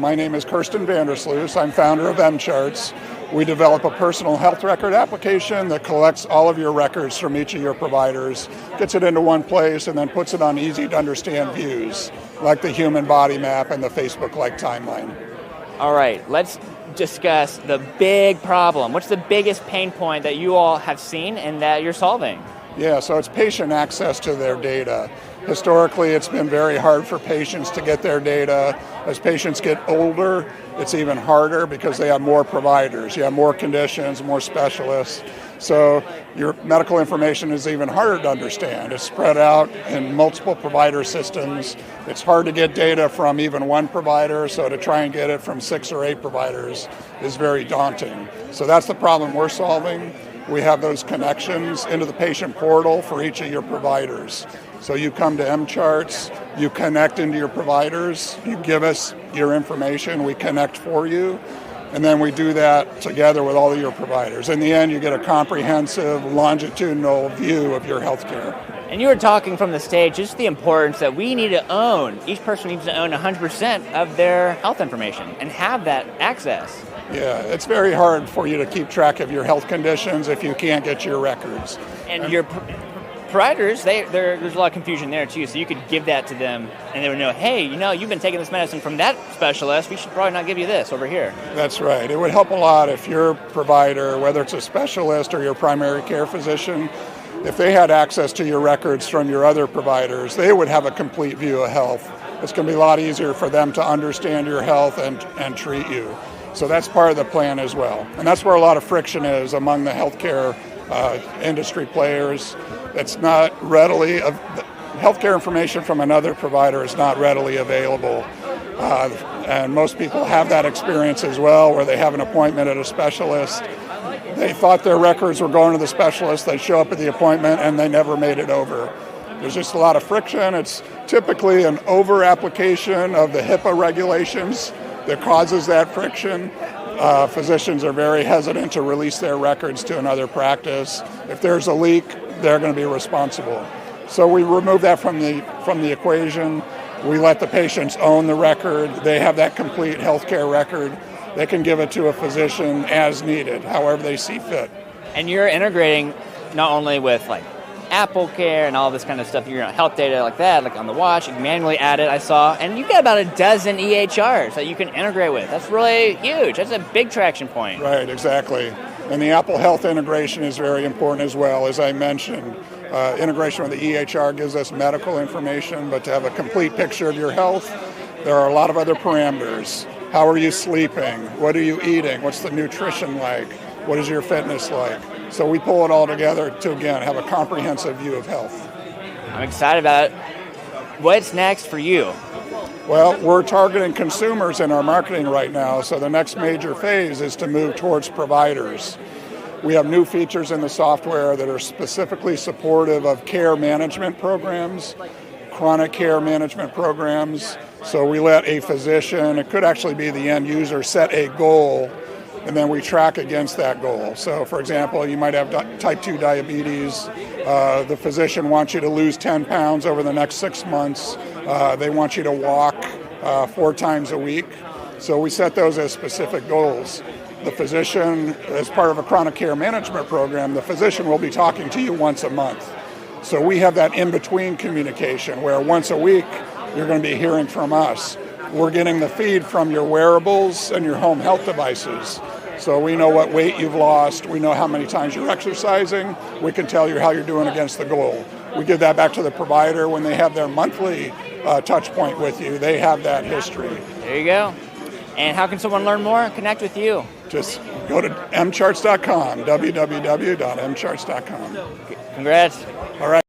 My name is Kirsten Vandersloot. I'm founder of mcharts. We develop a personal health record application that collects all of your records from each of your providers, gets it into one place, and then puts it on easy-to-understand views, like the human body map and the Facebook-like timeline. All right, let's discuss the big problem. What's the biggest pain point that you all have seen and that you're solving? Yeah, so it's patient access to their data. Historically, it's been very hard for patients to get their data. As patients get older, it's even harder because they have more providers. You have more conditions, more specialists. So your medical information is even harder to understand. It's spread out in multiple provider systems. It's hard to get data from even one provider, so to try and get it from 6 or 8 providers is very daunting. So that's the problem we're solving. We have those connections into the patient portal for each of your providers. So you come to mcharts, you connect into your providers, you give us your information, we connect for you, and then we do that together with all of your providers. In the end, you get a comprehensive, longitudinal view of your healthcare. And you were talking from the stage just the importance that we need to own. Each person needs to own 100% of their health information and have that access. Yeah, it's very hard for you to keep track of your health conditions if you can't get your records. And your providers, there's a lot of confusion there too, so you could give that to them and they would know, hey, you've been taking this medicine from that specialist, we should probably not give you this over here. That's right. It would help a lot if your provider, whether it's a specialist or your primary care physician, if they had access to your records from your other providers, they would have a complete view of health. It's going to be a lot easier for them to understand your health and treat you. So that's part of the plan as well. And that's where a lot of friction is among the healthcare industry players. It's not readily, healthcare information from another provider is not readily available. And most people have that experience as well, where they have an appointment at a specialist. They thought their records were going to the specialist, they show up at the appointment, and they never made it over. There's just a lot of friction. It's typically an over-application of the HIPAA regulations that causes that friction. Physicians are very hesitant to release their records to another practice. If there's a leak, they're going to be responsible. So we remove that from the equation. We let the patients own the record. They have that complete healthcare record. They can give it to a physician as needed, however they see fit. And you're integrating not only with Apple Care and all this kind of stuff, your health data like that, like on the watch, you can manually add it, I saw, and you've got about a dozen EHRs that you can integrate with. That's really huge. That's a big traction point. Right, exactly. And the Apple Health integration is very important as well. As I mentioned, integration with the EHR gives us medical information, but to have a complete picture of your health, there are a lot of other parameters. How are you sleeping? What are you eating? What's the nutrition like? What is your fitness like? So we pull it all together to, again, have a comprehensive view of health. I'm excited about it. What's next for you? Well, we're targeting consumers in our marketing right now, so the next major phase is to move towards providers. We have new features in the software that are specifically supportive of care management programs, chronic care management programs. So we let a physician, it could actually be the end user, set a goal, and then we track against that goal. So, for example, you might have type 2 diabetes. The physician wants you to lose 10 pounds over the next 6 months. They want you to walk 4 times a week. So we set those as specific goals. The physician, as part of a chronic care management program, the physician will be talking to you once a month. So we have that in-between communication where once a week you're going to be hearing from us. We're getting the feed from your wearables and your home health devices. So we know what weight you've lost. We know how many times you're exercising. We can tell you how you're doing against the goal. We give that back to the provider when they have their monthly touch point with you. They have that history. There you go. And how can someone learn more and connect with you? Just go to mcharts.com, www.mcharts.com. Congrats. All right.